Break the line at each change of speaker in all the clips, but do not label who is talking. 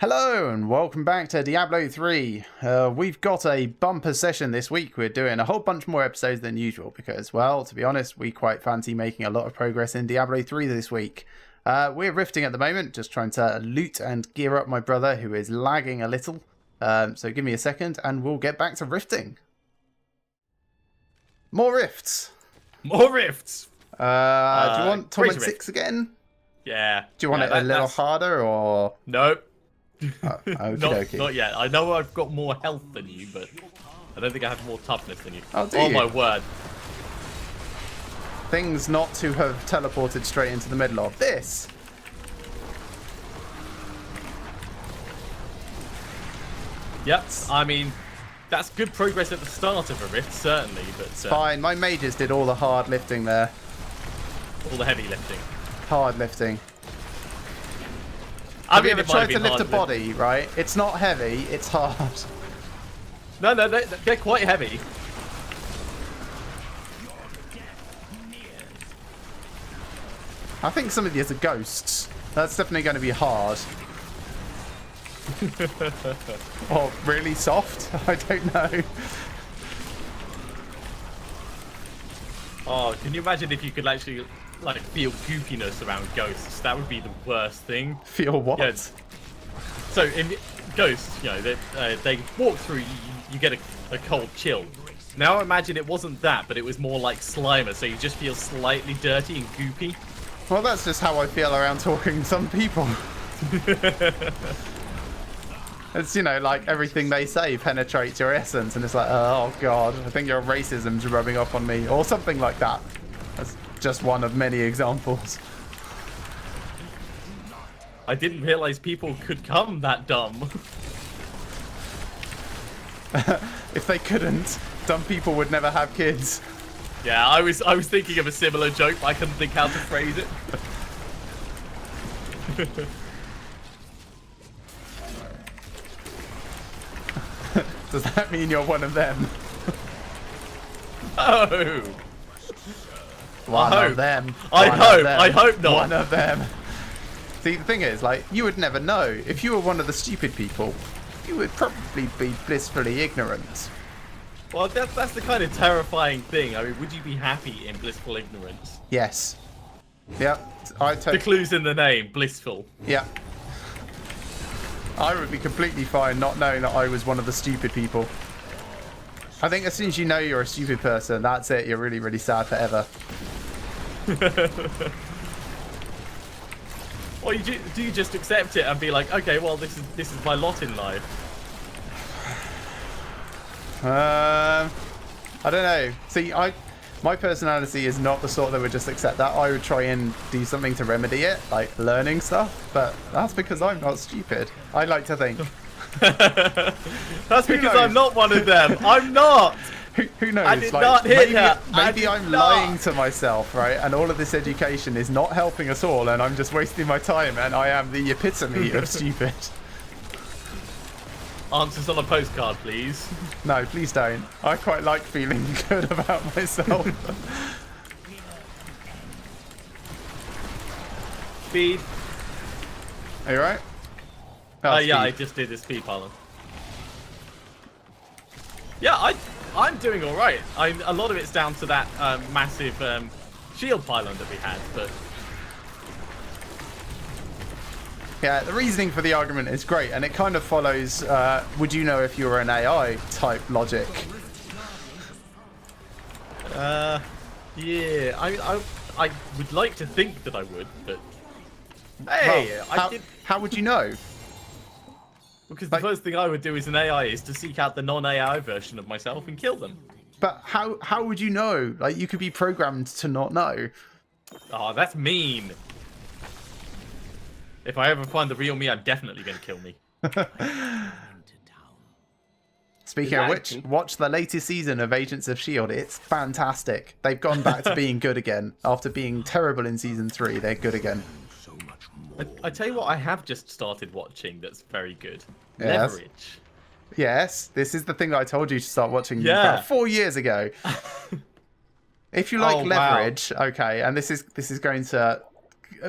Hello and welcome back to Diablo 3. We've got a bumper session this week. We're doing a whole bunch more episodes than usual because, well, to be honest, we quite fancy making a lot of progress in Diablo 3 this week. We're rifting at the moment, just trying to loot and gear up my brother who is lagging a little. So give me a second and we'll get back to rifting. More rifts.
More rifts.
Do you want Torment 6 again?
Yeah.
Do you want it a little harder or?
Nope.
Not
yet. I know I've got more health than you, but I don't think I have more toughness than you.
Oh, do
you?
you?
My word.
Things not to have teleported straight into the middle of this.
Yep. I mean, that's good progress at the start of a rift, certainly, but
It's fine. My mages did all the hard lifting there.
all the heavy lifting.
Hard lifting.
I
Have
mean,
you ever
it might
tried
be
to lift a
hard
body, right? It's not heavy, it's hard.
No, they're quite heavy.
I think some of these are ghosts. That's definitely going to be hard. Or really soft? I don't know.
Oh, can you imagine if you could actually like feel goopiness around ghosts? That would be the worst thing.
Feel what?
Yeah. So in ghosts, you know, they walk through, you get a cold chill. Now imagine it wasn't that, but it was more like Slimer, so you just feel slightly dirty and goopy.
Well, that's just how I feel around talking to some people. It's, you know, like everything they say penetrates your essence, and it's like, oh god, I think your racism's rubbing off on me, or something like that. That's just one of many examples.
I didn't realize people could come that dumb.
If they couldn't, dumb people would never have kids.
Yeah, I was thinking of a similar joke, but I couldn't think how to phrase it.
Does that mean you're one of them?
Oh.
One of them.
I hope not.
One of them. See, the thing is, like, you would never know. If you were one of the stupid people, you would probably be blissfully ignorant.
Well, that's the kind of terrifying thing. I mean, would you be happy in blissful ignorance?
Yes. Yep.
The clue's in the name, blissful.
Yeah. I would be completely fine not knowing that I was one of the stupid people. I think as soon as you know you're a stupid person, that's it. You're really, really sad forever.
Or do you just accept it and be like, okay, well, this is my lot in life?
I don't know. See, my personality is not the sort that would just accept that. I would try and do something to remedy it, like learning stuff. But that's because I'm not stupid. I like to think.
That's because I'm not one of them. I'm not.
Who knows?
I did not hit her.
Maybe I'm lying to myself, right? And all of this education is not helping us all, and I'm just wasting my time, and I am the epitome of stupid.
Answers on a postcard, please.
No, please don't. I quite like feeling good about myself.
Speed.
Are you right?
Yeah, I just did the speed pylon. Yeah, I'm doing all right. A lot of it's down to that massive shield pylon that we had, but
yeah, the reasoning for the argument is great, and it kind of follows would you know if you were an AI type logic.
Yeah, I would like to think that I would, but hey,
well, how would you know?
Because the first thing I would do as an AI is to seek out the non-AI version of myself and kill them.
But how would you know? Like, you could be programmed to not know.
Oh, that's mean. If I ever find the real me, I'm definitely going to kill me.
Speaking of which, watch the latest season of Agents of S.H.I.E.L.D. It's fantastic. They've gone back to being good again. After being terrible in season 3, they're good again.
I tell you what, I have just started watching that's very good.
Yes.
Leverage.
Yes, this is the thing that I told you to start watching about 4 years ago. If you like Leverage, okay, and this is going to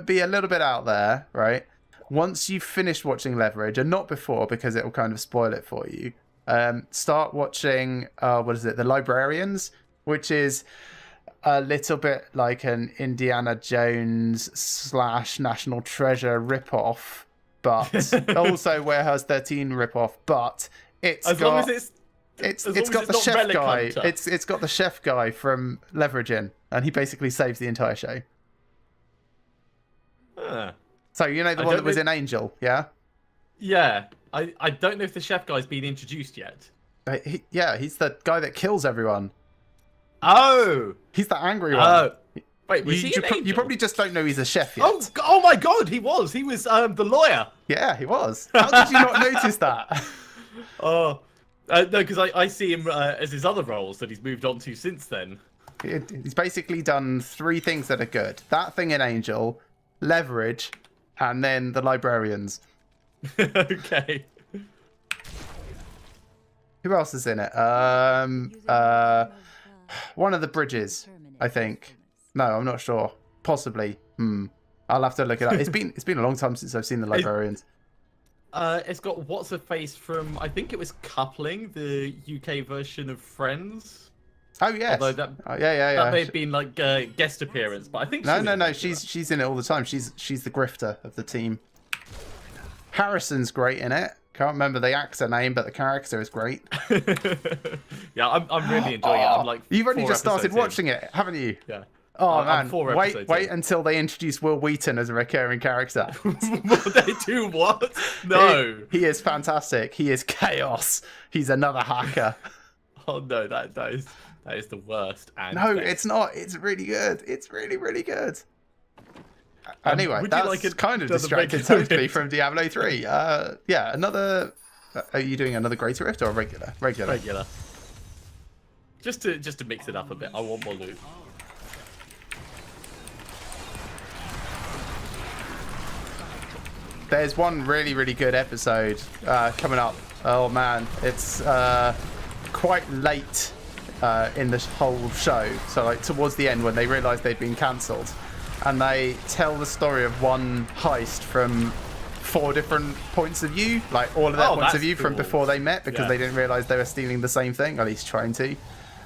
be a little bit out there, right? once you've finished watching Leverage, and not before because it will kind of spoil it for you, start watching, The Librarians, which is a little bit like an Indiana Jones / National Treasure ripoff, but also Warehouse 13 ripoff, but it's got the chef guy. It's got the chef guy from Leverage in, and he basically saves the entire show. So you know the one that was in Angel, yeah?
Yeah. I don't know if the chef guy's been introduced yet.
He's the guy that kills everyone.
Oh!
He's the angry one.
Wait, was he in Angel?
You probably just don't know he's a chef yet.
Oh my god, he was! He was the lawyer!
Yeah, he was. How did you not notice that?
Oh. No, because I see him as his other roles that he's moved on to since then.
He's basically done 3 things that are good. That thing in Angel, Leverage, and then The Librarians.
Okay.
Who else is in it? One of the bridges, I think. No, I'm not sure. Possibly. I'll have to look it up. It's been a long time since I've seen The Librarians.
It's got what's her face from, I think it was Coupling, the UK version of Friends.
Oh yes.
That may have been like a guest appearance, but I think
no. She's in it all the time. She's the grifter of the team. Harrison's great in it. Can't remember the actor name, but the character is great.
Yeah, I'm really enjoying it. I'm like,
you've only just started watching it, haven't you?
Yeah.
Oh man, wait until they introduce Will Wheaton as a recurring character.
They do what? No.
He is fantastic. He is chaos. He's another hacker.
Oh no, that is the worst. And
no, it's not. It's really good. It's really, really good. Anyway, that's kind of distracted totally from Diablo 3. Yeah, another... Are you doing another Greater Rift or a regular?
Regular. Just to mix it up a bit. I want more loot.
There's one really, really good episode coming up. Oh man, it's quite late in the whole show. So like towards the end when they realised they'd been cancelled. And they tell the story of one heist from 4 different points of view. Like all of their points of view from before they met because they didn't realise they were stealing the same thing, at least trying to.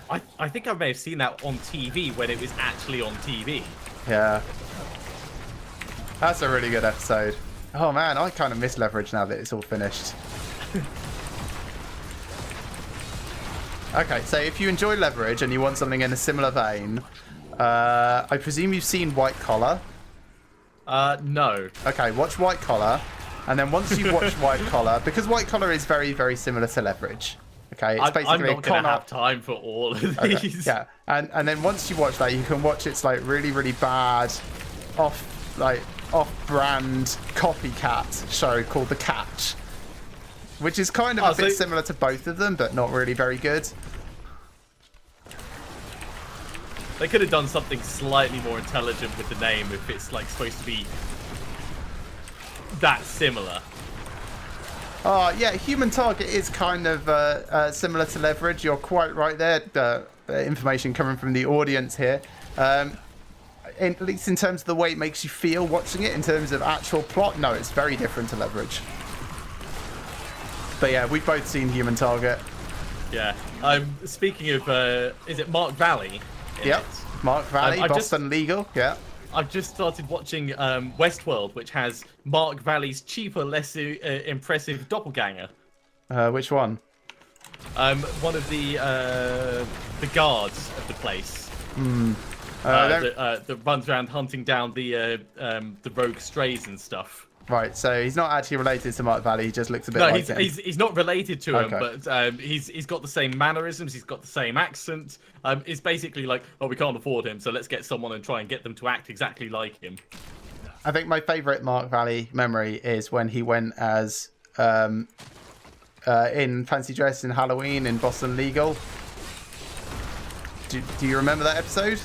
I think I may have seen that on TV when it was actually on TV.
Yeah. That's a really good episode. Oh man, I kind of miss Leverage now that it's all finished. Okay, so if you enjoy Leverage and you want something in a similar vein, I presume you've seen White Collar.
No.
Okay, watch White Collar, and then once you've watched White Collar, because White Collar is very, very similar to Leverage. Okay, it's basically
I'm not going to have time for all of these.
Yeah, and then once you watch that, you can watch its like really, really bad, off-brand copycat show called The Catch, which is kind of a bit similar to both of them, but not really very good.
They could have done something slightly more intelligent with the name if it's like supposed to be that similar.
Yeah, Human Target is kind of similar to Leverage. You're quite right there. Information coming from the audience here. At least in terms of the way it makes you feel watching it, in terms of actual plot, no, it's very different to Leverage. But yeah, we've both seen Human Target.
Yeah. Speaking of, is it Mark Valley?
Yep. Mark Valley, Boston Legal. Yeah.
I've just started watching Westworld, which has Mark Valley's cheaper, less impressive doppelganger.
Which one?
One of the guards of the place. That runs around hunting down the rogue strays and stuff.
Right, so he's not actually related to Mark Valley. He just looks a bit like him.
He's not related to him, but he's got the same mannerisms. He's got the same accent. It's basically like, oh, we can't afford him, so let's get someone and try and get them to act exactly like him.
I think my favourite Mark Valley memory is when he went as in fancy dress in Halloween in Boston Legal. Do you remember that episode?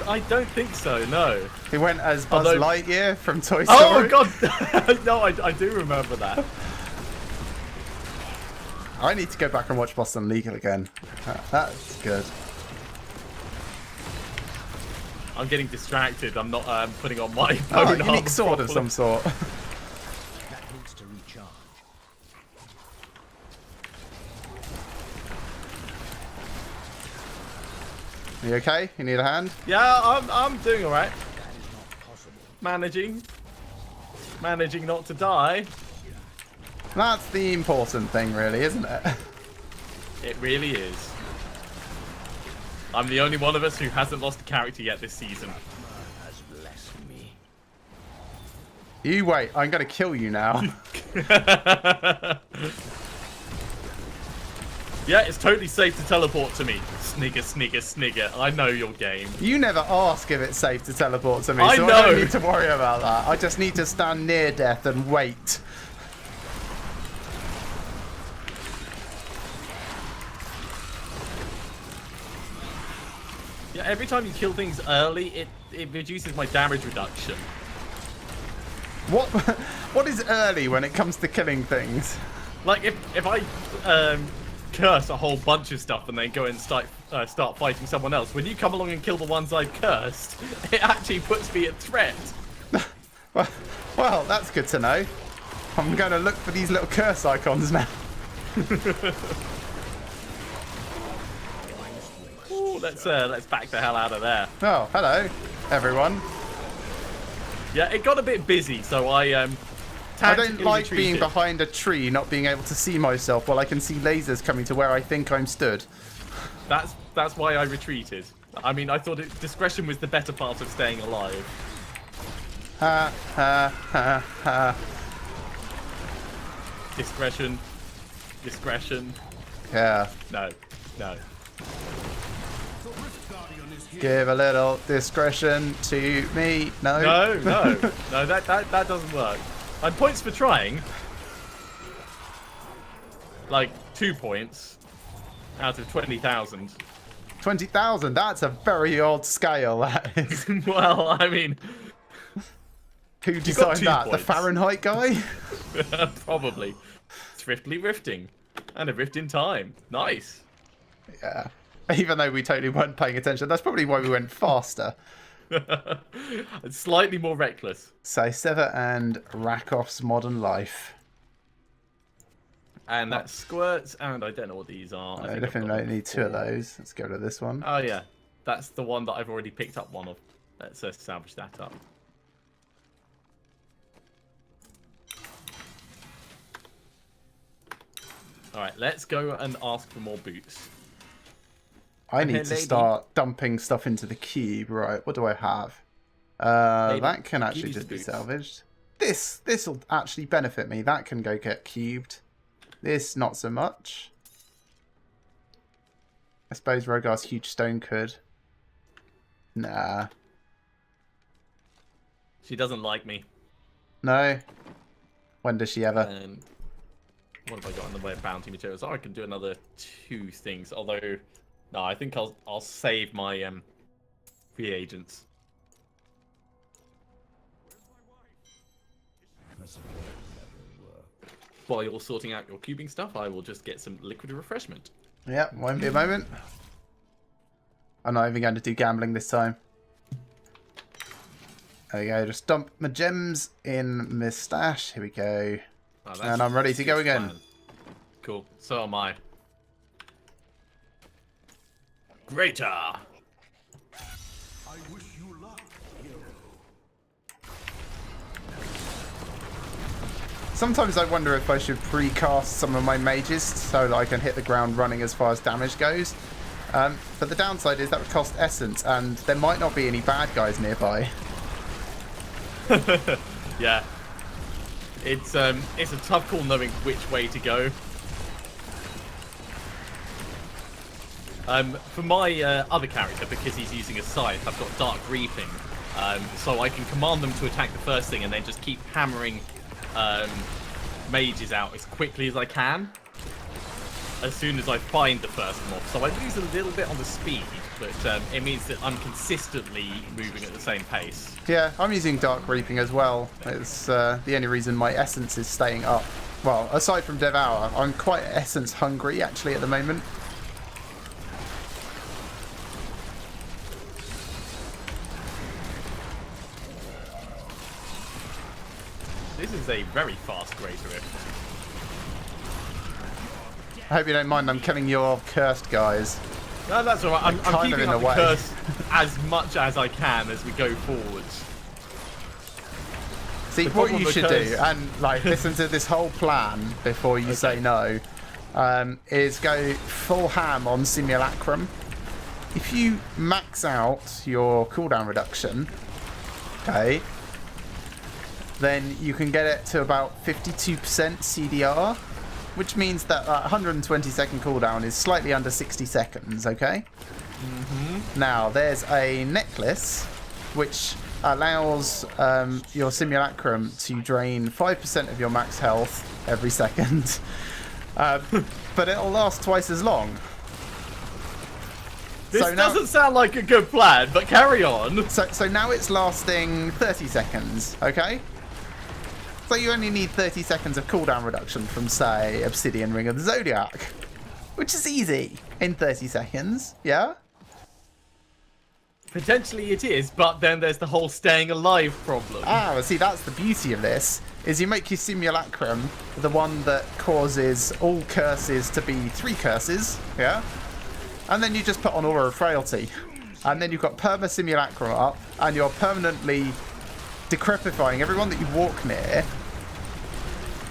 I don't think so, no.
He went as Buzz Lightyear from Toy Story.
Oh, God! No, I do remember that.
I need to go back and watch Boston Legal again. That's good.
I'm getting distracted. I'm not putting on my
Oh,
bone
unique
armor
sword of
properly.
some sort.
That needs to recharge.
You okay? You need a hand?
Yeah, I'm doing all right.
That is not possible.
Managing not to die.
That's the important thing, really, isn't it?
It really is. I'm the only one of us who hasn't lost a character yet this season.
Rathma has blessed me.
You wait. I'm going to kill you now.
Yeah, it's totally safe to teleport to me. Snigger, snigger, snigger. I know your game.
You never ask if it's safe to teleport to me,
I
so I
know.
don't need to worry about that. I just need to stand near death and wait.
Yeah, every time you kill things early, it reduces my damage reduction.
What is early when it comes to killing things?
Like if I curse a whole bunch of stuff and then go and start fighting someone else, when you come along and kill the ones I've cursed, it actually puts me at threat.
Well, that's good to know. I'm going to look for these little curse icons now.
Ooh, let's back the hell out of there.
Oh, hello, everyone.
Yeah, it got a bit busy, so I
I don't
tactically
like being
retreated.
behind a tree, not being able to see myself while I can see lasers coming to where I think I'm stood.
That's why I retreated. I mean, I thought discretion was the better part of staying alive.
Ha, ha, ha, ha.
Discretion.
Yeah.
No.
Give a little discretion to me. No.
No, that doesn't work. And points for trying. Like 2 points out of 20,000.
20,000. That's a very odd scale, that is.
Well, I mean,
Who
got
designed
2
that? The
points.
Fahrenheit guy?
probably. Swiftly rifting. And a rift in time. Nice.
Yeah. Even though we totally weren't paying attention. That's probably why we went faster.
It's slightly more reckless.
So, Sever and Rakoff's Modern Life.
And that squirts, and I don't know what these are.
I
think I've
definitely
got
don't need 2 of those. Let's go to this one.
Oh yeah, that's the one that I've already picked up one of. Let's salvage that up. Alright, let's go and ask for more boots.
I need
Hey,
to
lady.
start dumping stuff into the cube. Right, what do I have?
Lady,
That can
give
actually
me
just be
boots.
salvaged. This will actually benefit me. That can go get cubed. This, not so much. I suppose Rogar's huge stone could. Nah.
She doesn't like me.
No. When does she ever?
And what have I got in the way of bounty materials? Oh, I can do another 2 things. Although, no, I think I'll save my reagents. While you're sorting out your cubing stuff, I will just get some liquid refreshment.
Yeah, won't be a moment. I'm not even going to do gambling this time. There we go. Just dump my gems in my stash. Here we go.
Oh, that's
And I'm ready to go
good
again.
plan. Cool. So am I. Greater.
I wish you luck, hero.
Sometimes I wonder if I should precast some of my mages so that I can hit the ground running as far as damage goes. But the downside is that would cost essence, and there might not be any bad guys nearby.
Yeah. It's a tough call knowing which way to go. For my other character, because he's using a scythe, I've got Dark Reaping. So I can command them to attack the first thing and then just keep hammering mages out as quickly as I can. As soon as I find the first mob. So I lose a little bit on the speed, but it means that I'm consistently moving at the same pace.
Yeah, I'm using Dark Reaping as well. It's the only reason my essence is staying up. Well, aside from Devour, I'm quite essence hungry actually at the moment.
This is a very fast Greater Rift.
I hope you don't mind. I'm killing your cursed guys.
No, that's alright. I'm
Kind of
keeping
in
up
a
the
way.
curse as much as I can as we go forwards.
See,
The
what
problem
you
with
should
curse-
do, and like listen to this whole plan before you say no, is go full ham on Simulacrum. If you max out your cooldown reduction, okay, then you can get it to about 52% CDR, which means that 120-second cooldown is slightly under 60 seconds, okay? Now, there's a necklace which allows your Simulacrum to drain 5% of your max health every second, but it'll last twice as long.
This
So now-
doesn't sound like a good plan, but carry on.
So now it's lasting 30 seconds, okay? So you only need 30 seconds of cooldown reduction from, say, Obsidian Ring of the Zodiac, which is easy in 30 seconds, yeah?
Potentially it is, but then there's the whole staying alive problem.
Ah, well, see, that's the beauty of this, is you make your Simulacrum the one that causes all curses to be 3 curses, yeah? And then you just put on Aura of Frailty. And then you've got Perma Simulacrum up, and you're permanently decrepifying everyone that you walk near,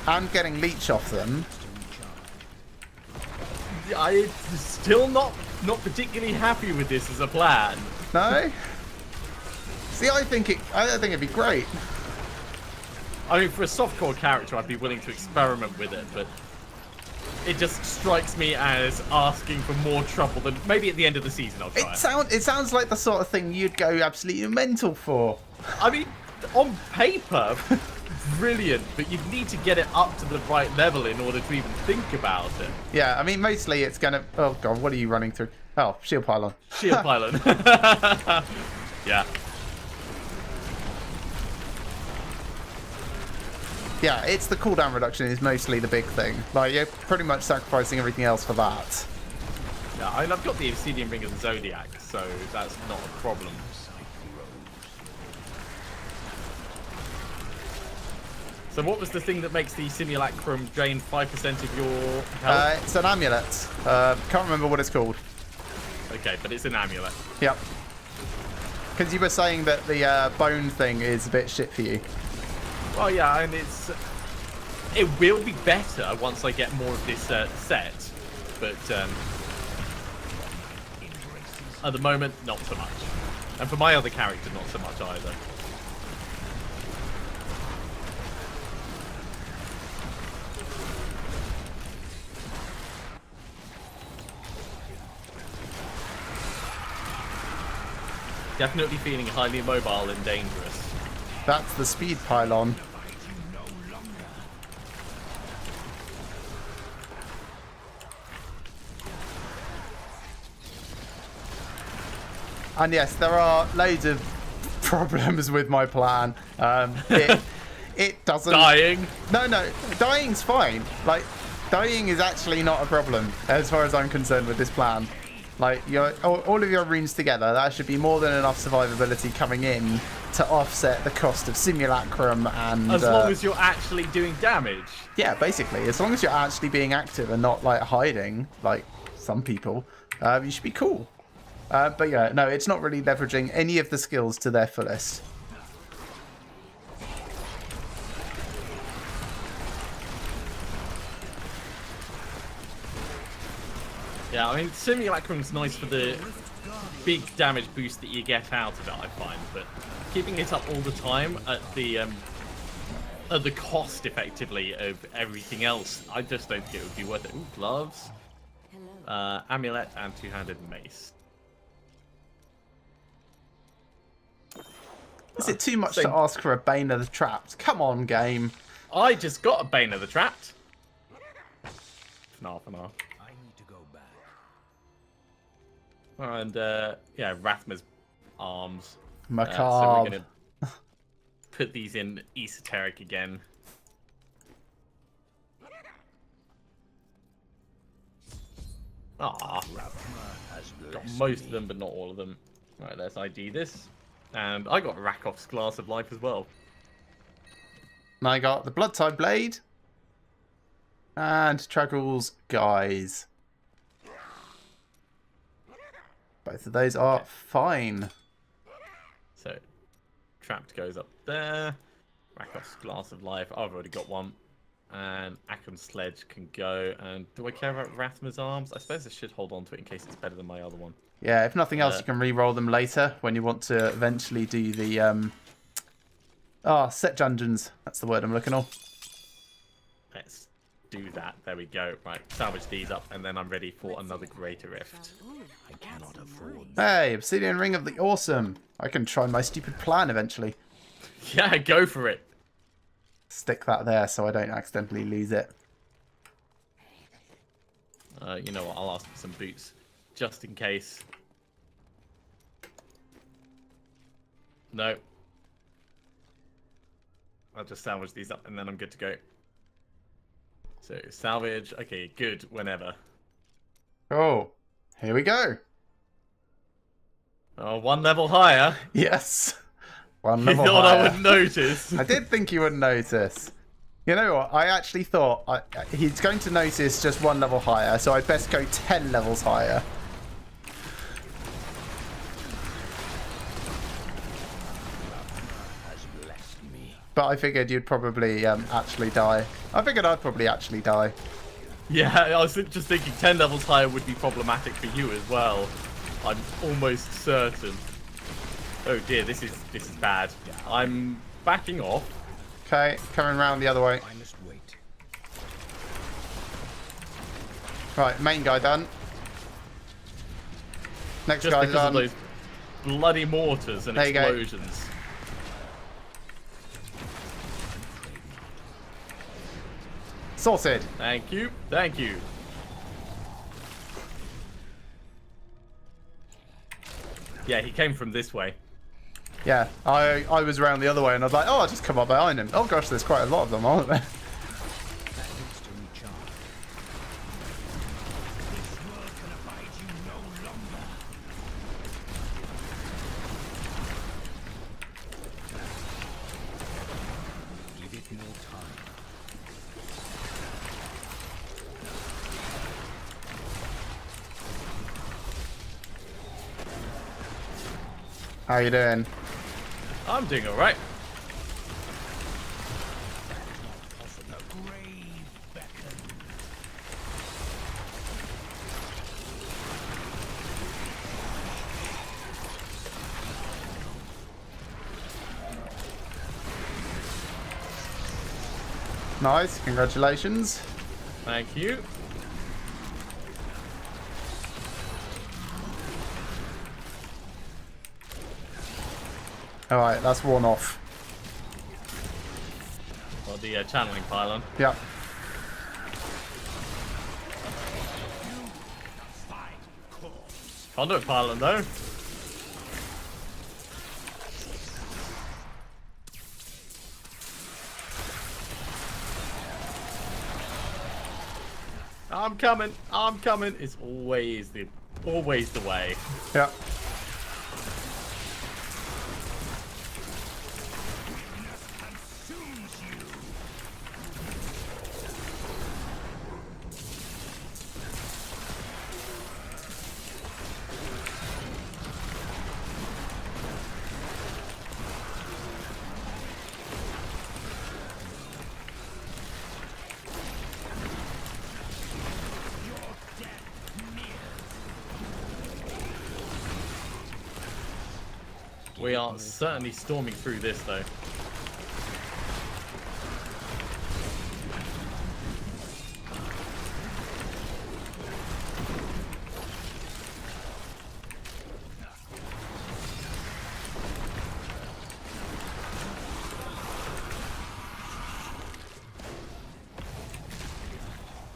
and getting leech off them.
I'm still not particularly happy with this as a plan.
No? See, I think it'd be great.
I mean, for a softcore character, I'd be willing to experiment with it, but it just strikes me as asking for more trouble than maybe at the end of the season I'll try it.
It sounds like the sort of thing you'd go absolutely mental for.
I mean, on paper, brilliant, but you need to get it up to the right level in order to even think about it.
Yeah, I mean, mostly it's gonna. Oh god, what are you running through? Oh, shield pylon.
Shield pylon. Yeah.
Yeah, it's the cooldown reduction is mostly the big thing. Like, you're pretty much sacrificing everything else for that.
Yeah, I mean, I've got the Obsidian Ring of the Zodiac, so that's not a problem. So what was the thing that makes the Simulacrum drain 5% of your health?
It's an amulet. Can't remember what it's called.
Okay, but it's an amulet.
Yep. Because you were saying that the bone thing is a bit shit for you.
Well, yeah, and it will be better once I get more of this set, but at the moment, not so much. And for my other character, not so much either. Definitely feeling highly immobile and dangerous.
That's the speed pylon. And yes, there are loads of problems with my plan. It doesn't.
Dying.
No, dying's fine. Like, dying is actually not a problem as far as I'm concerned with this plan. Like, all of your runes together, that should be more than enough survivability coming in to offset the cost of Simulacrum and...
As long as you're actually doing damage.
Yeah, basically. As long as you're actually being active and not, like, hiding, like some people, you should be cool. But yeah, no, it's not really leveraging any of the skills to their fullest.
Yeah, I mean, Simulacrum's nice for the big damage boost that you get out of it, I find, but keeping it up all the time at the cost, effectively, of everything else, I just don't think it would be worth it. Ooh, gloves, amulet, and two-handed mace.
Is it too much to ask for a Bane of the Trapped? Come on, game.
I just got a Bane of the Trapped. FNAF.
I need to go back.
And, yeah, Rathma's arms. So
Macabre.
we're going to put these in esoteric again. Ah,
Rathma has
got
blessed
most
me.
of them, but not all of them. Right, let's ID this. And I got Rakof's Glass of Life as well.
And I got the Blood-Tide Blade. And Trag'Oul's Guise. Both of those are fine.
So, Trapped goes up there. Rakov's Glass of Life. I've already got one. And Akram's Sledge can go. And do I care about Rathma's Arms? I suppose I should hold on to it in case it's better than my other one.
Yeah, if nothing else, you can re-roll them later when you want to eventually do the set dungeons. That's the word I'm looking for.
Let's do that. There we go. Right, salvage these up, and then I'm ready for another Greater Rift.
I cannot afford.
Hey, Obsidian Ring of the Awesome. I can try my stupid plan eventually.
Yeah, go for it.
Stick that there so I don't accidentally lose it.
You know what? I'll ask for some boots, just in case. No. I'll just salvage these up, and then I'm good to go. So, salvage. Okay, good. Whenever.
Oh, here we go.
Oh, one level higher.
Yes. One
You
level
thought
higher.
I wouldn't notice.
I did think you wouldn't notice. You know what? I actually thought he's going to notice just one level higher, so I'd best go 10 levels higher.
Has blessed me.
But I figured you'd probably actually die. I figured I'd probably actually die.
Yeah, I was just thinking 10 levels higher would be problematic for you as well. I'm almost certain. Oh dear, this is bad. I'm backing off.
Okay, coming round the other way.
I must wait.
Right, main guy done. Next
Just
guy
because of
done.
those bloody mortars and
There you go.
explosions.
Sorted.
Thank you. Thank you. Yeah, he came from this way.
Yeah, I was around the other way and I was like, oh, I'll just come up behind him. Oh gosh, there's quite a lot of them, aren't there?
That needs to recharge. This world can abide you no longer. Give it more time.
How you doing?
I'm doing alright.
The grave beckons.
Nice, congratulations.
Thank you.
Alright, that's one off.
Or the channeling pylon.
Yep.
Conduit pylon though. I'm coming. I'm coming. It's always the way.
Yep.
We are certainly storming through this though.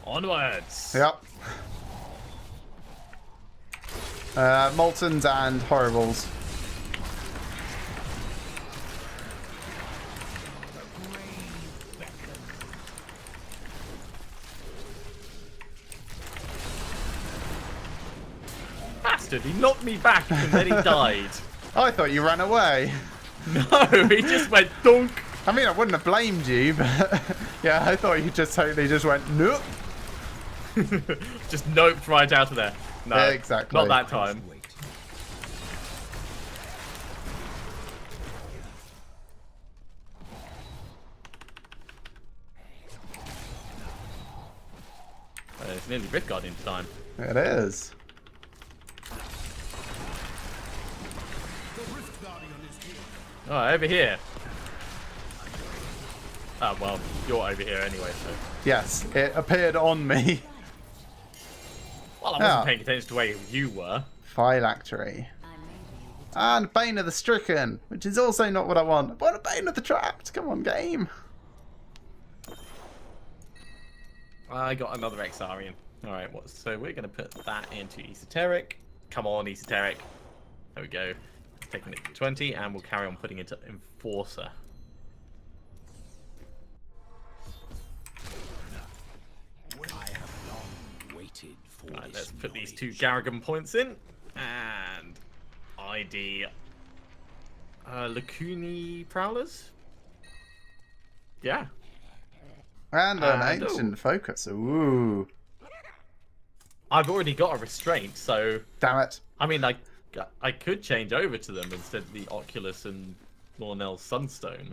Onwards!
Yep. Moltons and Horribles.
Bastard, he knocked me back and then he died.
I thought you ran away.
No, he just went dunk.
I mean, I wouldn't have blamed you, but yeah, I thought you just totally just went, nope.
Just noped right out of there. No,
Exactly.
not that time.
Wait.
It's nearly Rift Guardian time.
It is.
Oh, over here. Oh, well, you're over here anyway, so...
Yes, it appeared on me.
Well, I wasn't
Ah.
paying attention to where you were.
Phylactery. And Bane of the Stricken, which is also not what I want. I want a Bane of the Trapped. Come on, game.
I got another Exarian. Alright, so we're going to put that into Esoteric. Come on, Esoteric. There we go. Taking it to 20, and we'll carry on putting it into Enforcer.
I have long waited for
Right,
this
let's put these
knowledge.
2 Garrigan points in. And ID Lacuni Prowlers. Yeah.
And an
And-
Ancient Focus. Ooh.
I've already got a restraint, so
Damn it.
I mean, I could change over to them instead of the Oculus and Lornell's Sunstone.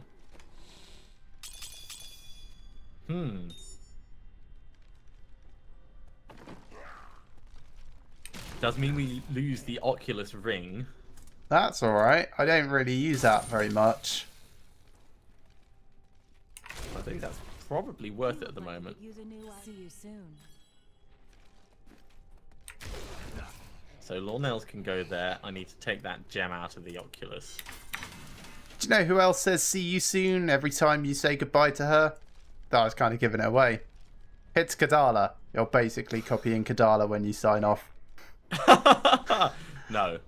Does mean we lose the Oculus ring.
That's alright. I don't really use that very much.
I think that's probably worth it at the moment.
See you soon.
So Lornell's can go there. I need to take that gem out of the Oculus.
Do you know who else says see you soon every time you say goodbye to her? That was kind of giving it away. It's Kadala. You're basically copying Kadala when you sign off.
No.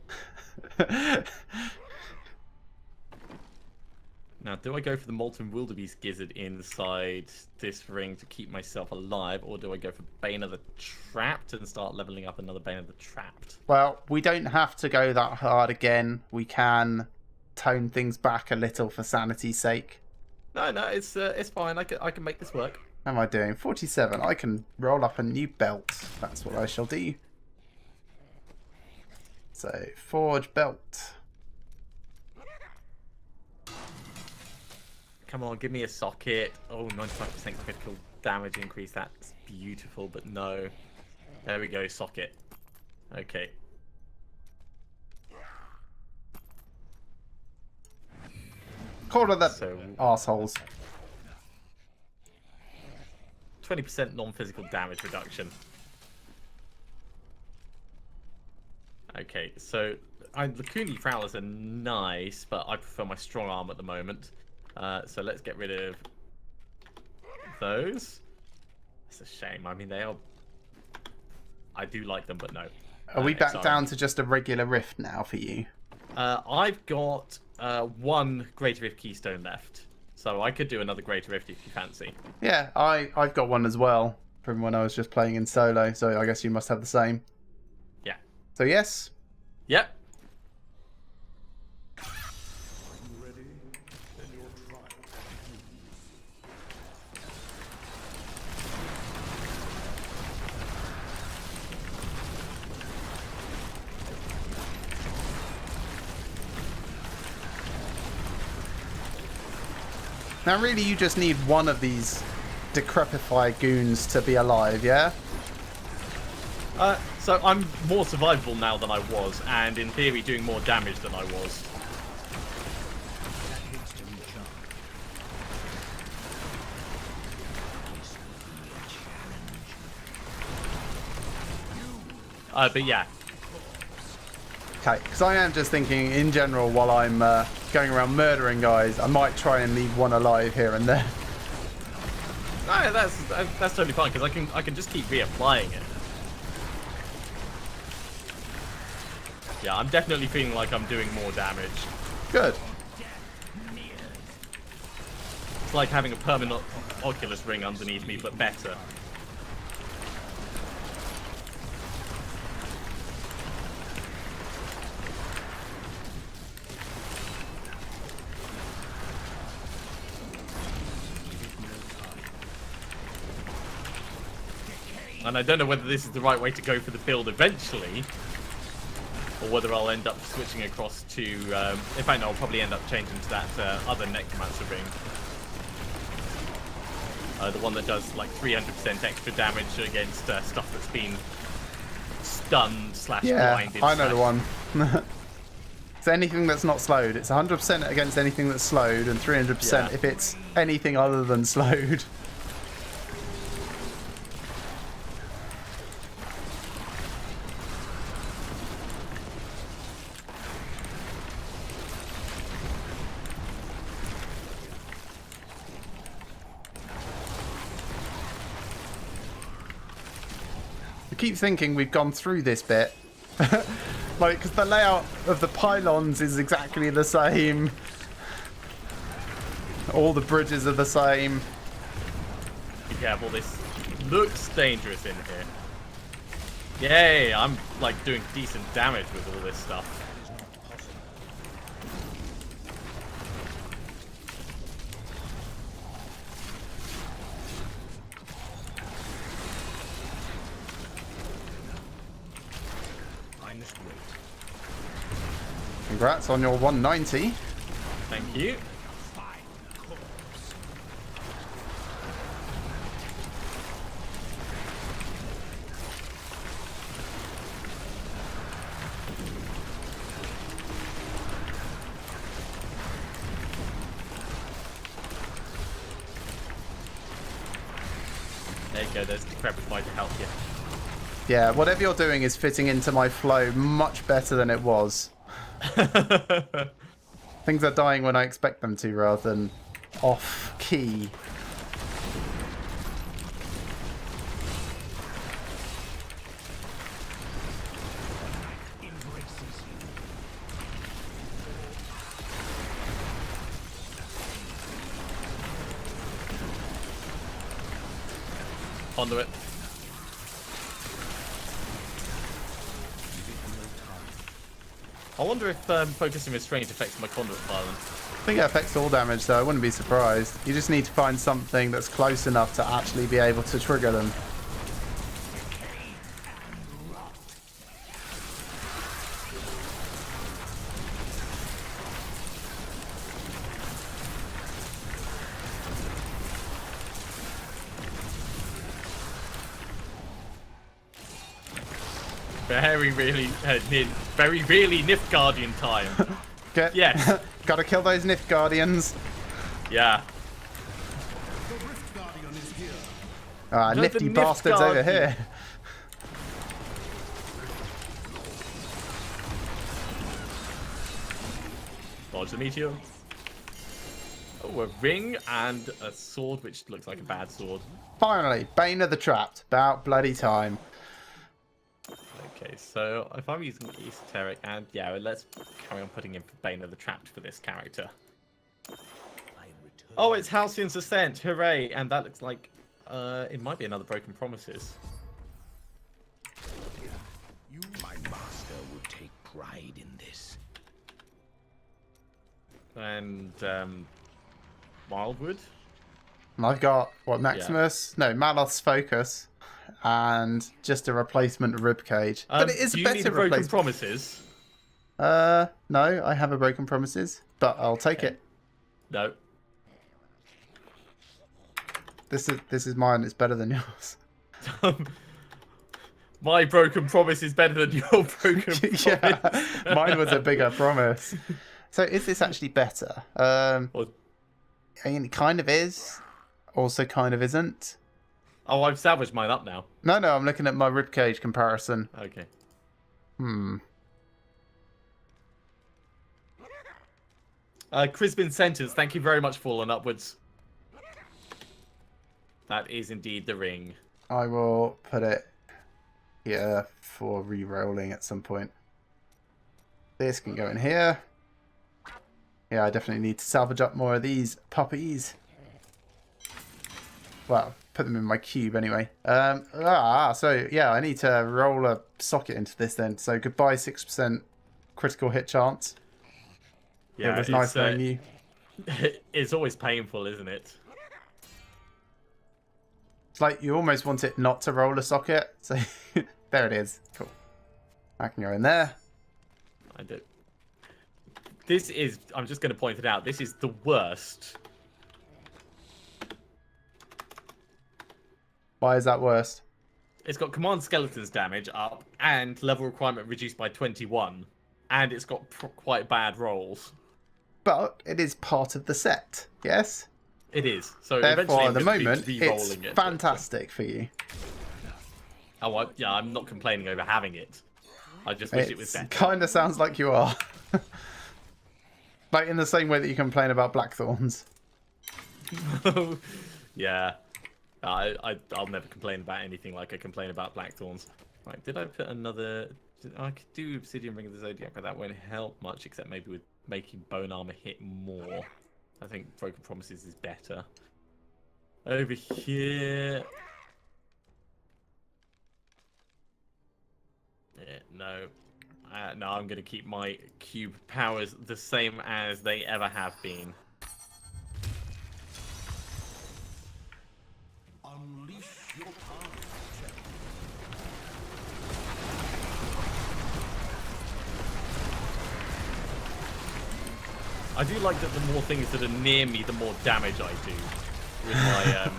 Now, do I go for the Molten Wildebeest Gizzard inside this ring to keep myself alive, or do I go for Bane of the Trapped and start leveling up another Bane of the Trapped?
Well, we don't have to go that hard again. We can tone things back a little for sanity's sake.
No, it's fine. I can make this work.
How am I doing? 47. I can roll up a new belt. That's what I shall do. So, forge belt.
Come on, give me a socket. Oh, 95% critical damage increase. That's beautiful, but no. There we go, socket. Okay.
Call of the
So,
arseholes.
20% non-physical damage reduction. Okay, so the Kuni Prowlers are nice, but I prefer my strong arm at the moment. So let's get rid of those. It's a shame. I mean, they are... I do like them, but no.
Are we back
sorry.
down to just a regular rift now for you?
I've got 1 Greater Rift Keystone left. So I could do another Greater Rift if you fancy.
Yeah, I've got one as well from when I was just playing in solo, so I guess you must have the same.
Yeah.
So yes,
Yep.
now really you just need one of these decrepify goons to be alive, yeah?
So I'm more survivable now than I was, and in theory doing more damage than I was.
That hits to recharge. This will be a challenge.
But yeah.
Okay, because I am just thinking in general while I'm going around murdering guys, I might try and leave one alive here and there.
No, that's totally fine, because I can just keep reapplying it. Yeah, I'm definitely feeling like I'm doing more damage.
Good.
It's like having a permanent Oculus ring underneath me, but better. And I don't know whether this is the right way to go for the build eventually, or whether I'll end up switching across to... in fact, no, I'll probably end up changing to that other Necromancer ring. The one that does like 300% extra damage against stuff that's been stunned / blinded.
I know the one. It's anything that's not slowed. It's 100% against anything that's slowed, and 300% if it's anything other than slowed. I keep thinking we've gone through this bit. Like, because the layout of the pylons is exactly the same. All the bridges are the same.
Be careful, this looks dangerous in here. Yay, I'm like doing decent damage with all this stuff.
Congrats on your 190.
Thank you. There you go, there's Decrepify to help you.
Yeah, whatever you're doing is fitting into my flow much better than it was. Things are dying when I expect them to, rather than off key.
Onto it. I wonder if focusing restraint affects my conduit pylon.
I think it affects all damage, so I wouldn't be surprised. You just need to find something that's close enough to actually be able to trigger them.
Very really Nifgardien time. Yes.
Gotta kill those Nif Guardians.
Yeah.
Nifty bastards over here.
Dodge the meteor. Oh, a ring and a sword, which looks like a bad sword.
Finally, Bane of the Trapped. About bloody time.
Okay, so if I'm using Esoteric, and yeah, let's carry on putting in Bane of the Trapped for this character. Oh, it's Halcyon's Ascent, hooray! And that looks like it might be another Broken Promises.
You, my master, would take pride in this.
And Wildwood.
And I've got, what, Maximus? Yeah. No, Maloth's Focus. And just a replacement ribcage. But it is a better replacement.
Broken Promises?
No, I have a Broken Promises, but I'll take it.
No.
This is mine. It's better than yours.
My Broken Promise is better than your Broken Promise.
Yeah, mine was a bigger promise. So is this actually better? I mean, it kind of is. Also kind of isn't.
Oh, I've salvaged mine up now.
No, I'm looking at my ribcage comparison.
Okay. Crispin Sentence, thank you very much, Fallen Upwards. That is indeed the ring.
I will put it here for re-rolling at some point. This can go in here. Yeah, I definitely need to salvage up more of these puppies. Well, put them in my cube anyway. So yeah, I need to roll a socket into this then. So goodbye 6% critical hit chance. Yeah, it was nice knowing you.
It's always painful, isn't it?
It's like you almost want it not to roll a socket. So there it is. Cool. I can go in there.
I do. This is, I'm just going to point it out, this is the worst.
Why is that worst?
It's got command skeletons damage up and level requirement reduced by 21. And it's got quite bad rolls.
But it is part of the set, yes?
It is. So
therefore, at the
eventually
moment,
be
it's
re-rolling it.
fantastic for you.
Oh, yeah, I'm not complaining over having it. I just wish it was better.
Kind of sounds like you are. Like in the same way that you complain about Blackthorns.
Yeah. I'll never complain about anything like I complain about Blackthorns. Right, did I put another... I could do Obsidian Ring of the Zodiac, but that won't help much, except maybe with making Bone Armor hit more. I think Broken Promises is better. Over here... Yeah, no. No, I'm going to keep my cube powers the same as they ever have been.
Unleash your power.
I do like that the more things that are near me, the more damage I do with my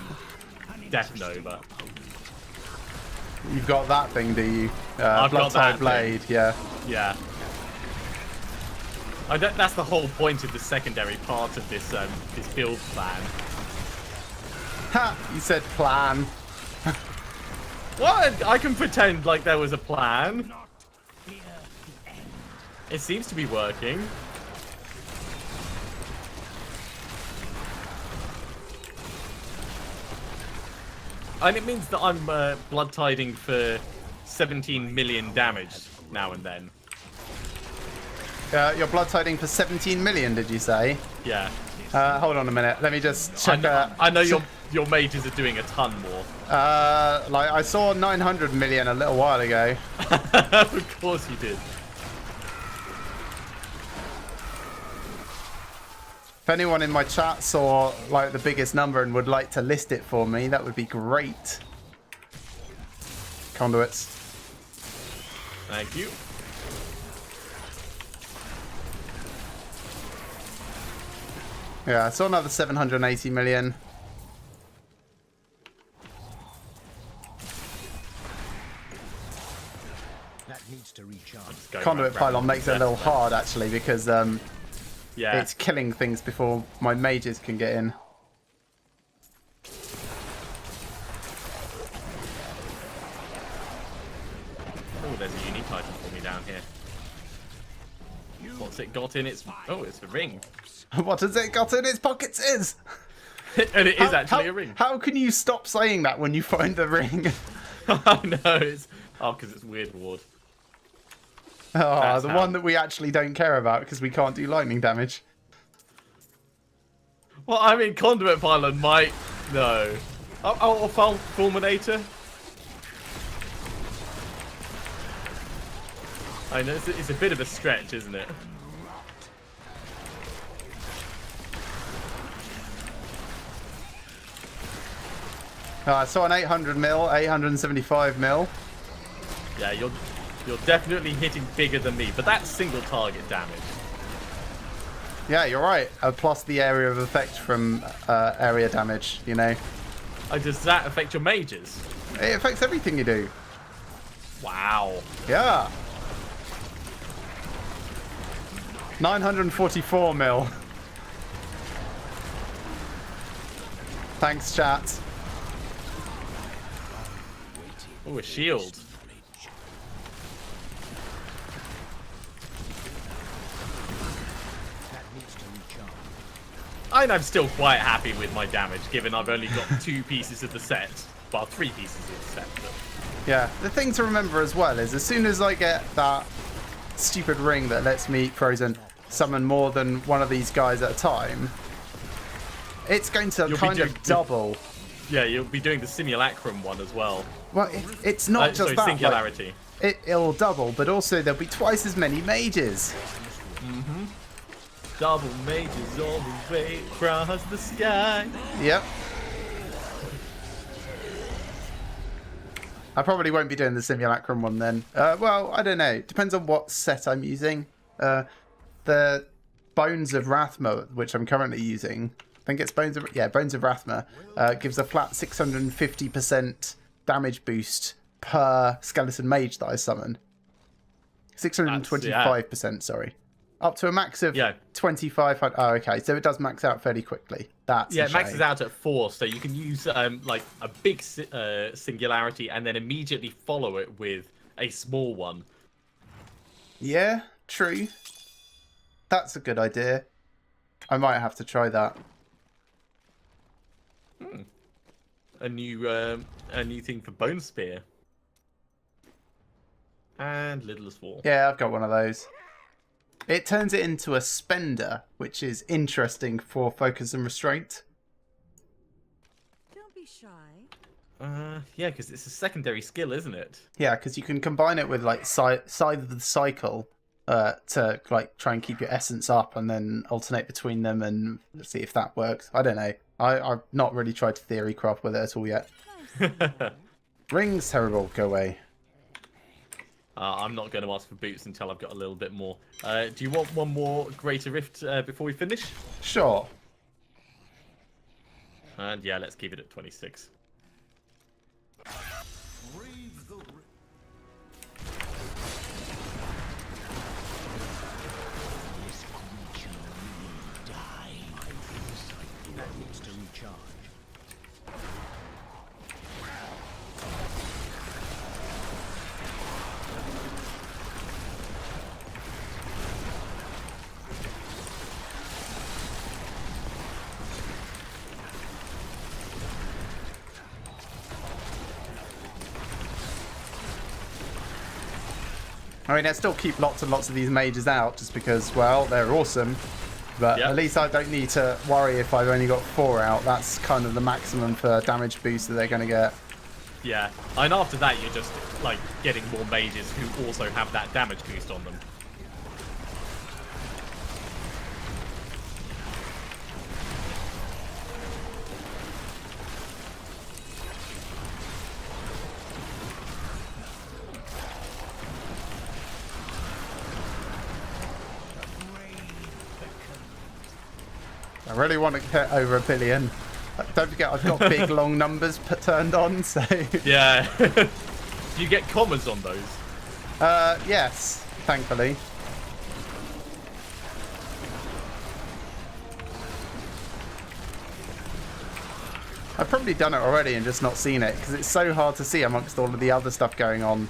Death Nova.
You've got that thing, do you?
I've got that
Blade, yeah.
Yeah. That's the whole point of the secondary part of this this build plan.
Ha! You said plan.
What? I can pretend like there was a plan. It seems to be working. And it means that I'm blood tiding for 17 million damage now and then.
You're blood tiding for 17 million, did you say?
Yeah.
Hold on a minute. Let me just check.
I know your mages are doing a ton more.
Like I saw 900 million a little while ago.
Of course you did.
If anyone in my chat saw like the biggest number and would like to list it for me, that would be great. Conduits.
Thank you.
Yeah, I saw another 780 million.
That needs to recharge.
Conduit pylon makes it a little hard actually because
yeah,
it's killing things before my mages can get in.
Oh, there's a unique item for me down here. What's it got in its... Oh, it's a ring.
What has it got in its pockets is?
And it is actually a ring.
How can you stop saying that when you find the ring?
I know, it's... Oh, because it's weird ward.
Oh, the one that we actually don't care about because we can't do lightning damage.
Well, I mean, Conduit Pylon might... No. Oh, Fulminator? I know, it's a bit of a stretch, isn't it?
I saw an 800 mil, 875 mil.
Yeah, you're definitely hitting bigger than me, but that's single target damage.
Yeah, you're right. Plus the area of effect from area damage, you know.
Oh, does that affect your mages?
It affects everything you do.
Wow.
Yeah. 944 mil. Thanks, chat.
Oh, a shield. I'm still quite happy with my damage, given I've only got 2 pieces of the set. Well, 3 pieces of the set. But...
Yeah, the thing to remember as well is as soon as I get that stupid ring that lets me frozen summon more than one of these guys at a time, it's going to kind of double.
Yeah, you'll be doing the simulacrum one as well.
Well, it's not just that.
Singularity.
Like, it'll double, but also there'll be twice as many mages.
Mm-hmm. Double mages all the way across the sky.
Yep. I probably won't be doing the Simulacrum one then. Well, I don't know. Depends on what set I'm using. The Bones of Rathma, which I'm currently using, I think it's Bones of Rathma, gives a flat 650% damage boost per skeleton mage that I summon. 625%, sorry. Up to a max of 2,500. Oh, okay. So it does max out fairly quickly. That's
it maxes out at 4, so you can use like a big singularity and then immediately follow it with a small one.
Yeah, true. That's a good idea. I might have to try that.
A new thing for Bone Spear. And Littlest Wall.
Yeah, I've got one of those. It turns it into a spender, which is interesting for focus and restraint.
Don't be shy.
Yeah, because it's a secondary skill, isn't it?
Yeah, because you can combine it with like side of the cycle to like try and keep your essence up, and then alternate between them and see if that works. I don't know. I've not really tried to theory craft with it at all yet. Rings, terrible. Go away.
I'm not going to ask for boots until I've got a little bit more. Do you want one more Greater Rift before we finish?
Sure.
And yeah, let's keep it at 26.
I mean, I still keep lots and lots of these mages out just because, well, they're awesome. But at least I don't need to worry if I've only got 4 out. That's kind of the maximum for damage boost that they're going to get.
Yeah, and after that you're just like getting more mages who also have that damage boost on them.
I really want to get over 1 billion. Don't forget, I've got big, long numbers turned on, so...
Yeah. Do you get commas on those?
Yes, thankfully. I've probably done it already and just not seen it, because it's so hard to see amongst all of the other stuff going on.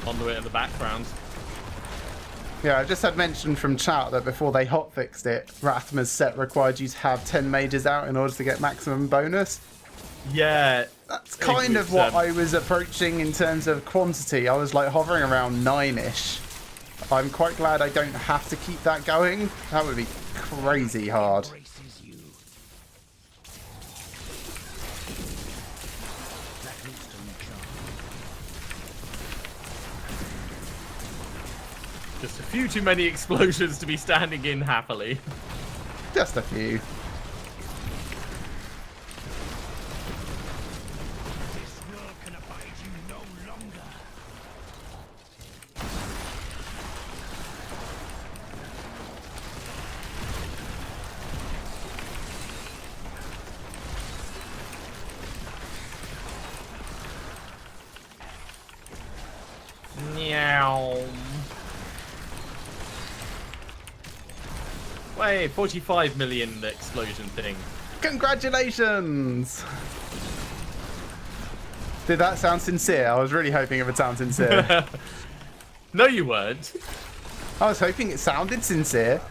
On the way in the background.
Yeah, I just had mentioned from chat that before they hotfixed it, Rathma's set required you to have 10 mages out in order to get maximum bonus.
Yeah.
That's kind of what I was approaching in terms of quantity. I was like hovering around 9-ish. I'm quite glad I don't have to keep that going. That would be crazy hard.
Just a few too many explosions to be standing in happily.
Just a few.
This world can abide you no longer.
Meow. Wait, 45 million explosion thing.
Congratulations! Did that sound sincere? I was really hoping it would sound sincere.
No, you weren't.
I was hoping it sounded sincere.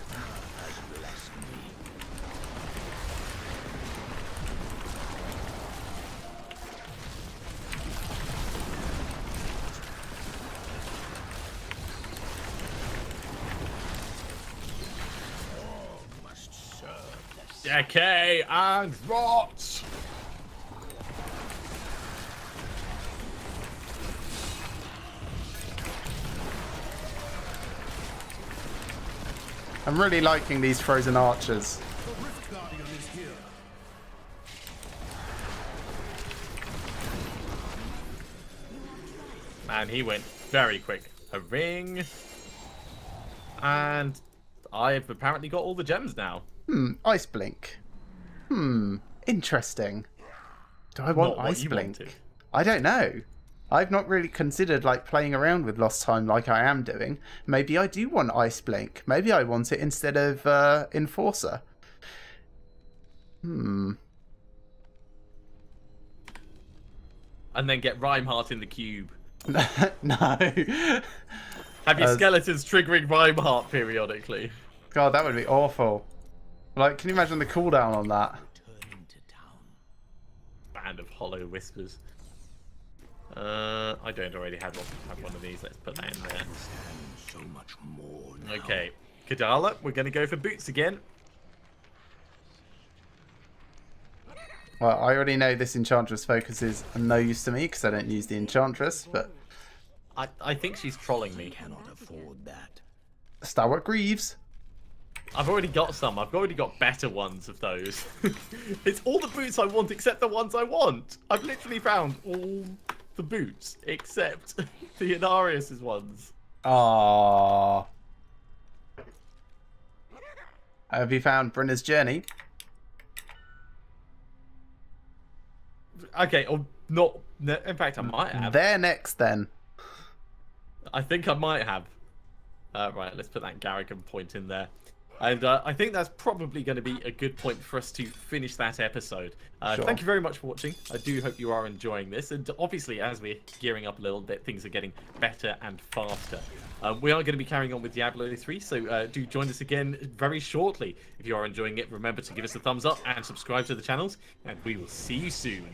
Decay and rot.
I'm really liking these frozen archers.
And he went very quick. A ring. And I've apparently got all the gems now.
Ice blink. Interesting. Do I want
Not what
ice
you
blink?
wanted.
I don't know. I've not really considered like playing around with Lost Time like I am doing. Maybe I do want ice blink. Maybe I want it instead of enforcer.
And then get Reinhardt in the cube.
No.
Have your skeletons triggering Reinhardt periodically.
God, that would be awful. Like, can you imagine the cooldown on that?
Band of hollow whispers. I don't already have one of these. Let's put that in there.
So much more now.
Okay, Kadala, we're going to go for boots again.
Well, I already know this Enchantress focus is no use to me because I don't use the Enchantress, but...
I think she's trolling me.
Cannot afford that.
Stalwart Greaves.
I've already got some. I've already got better ones of those. It's all the boots I want except the ones I want. I've literally found all the boots except the Inarius' ones.
Aww. Have you found Brenna's Journey?
Okay, or not. In fact, I might have.
They're next then.
I think I might have. Right, let's put that Garrigan point in there. And I think that's probably going to be a good point for us to finish that episode.
Sure.
Thank you very much for watching. I do hope you are enjoying this. And obviously, as we're gearing up a little bit, things are getting better and faster. We are going to be carrying on with Diablo 3, so do join us again very shortly. If you are enjoying it, remember to give us a thumbs up and subscribe to the channels. And we will see you soon.